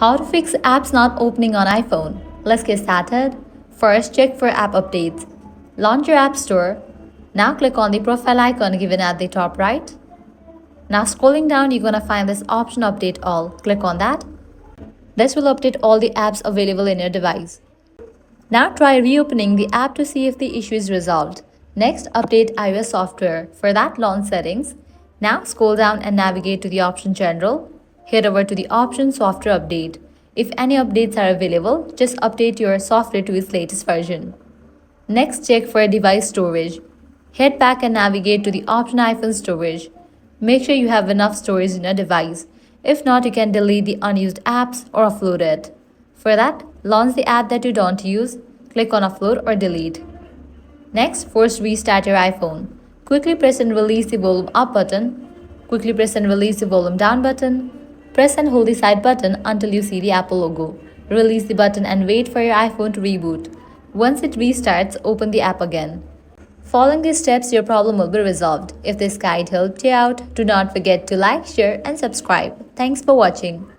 How to fix apps not opening on iPhone? Let's get started. First, check for app updates. Launch your App Store. Now click on the profile icon given at the top right. Now scrolling down, you're gonna find this option Update All. Click on that. This will update all the apps available in your device. Now try reopening the app to see if the issue is resolved. Next, update iOS software. For that, launch settings. Now scroll down and navigate to the option General. Head over to the option Software Update. If any updates are available, just update your software to its latest version. Next, check for device storage. Head back and navigate to the option iPhone Storage. Make sure you have enough storage in your device. If not, you can delete the unused apps or offload it. For that, launch the app that you don't use, click on Offload or Delete. Next, force restart your iPhone. Quickly press and release the volume up button. Quickly press and release the volume down button. Press and hold the side button until you see the Apple logo. Release the button and wait for your iPhone to reboot. Once it restarts, open the app again. Following these steps, your problem will be resolved. If this guide helped you out, do not forget to like, share, and subscribe. Thanks for watching.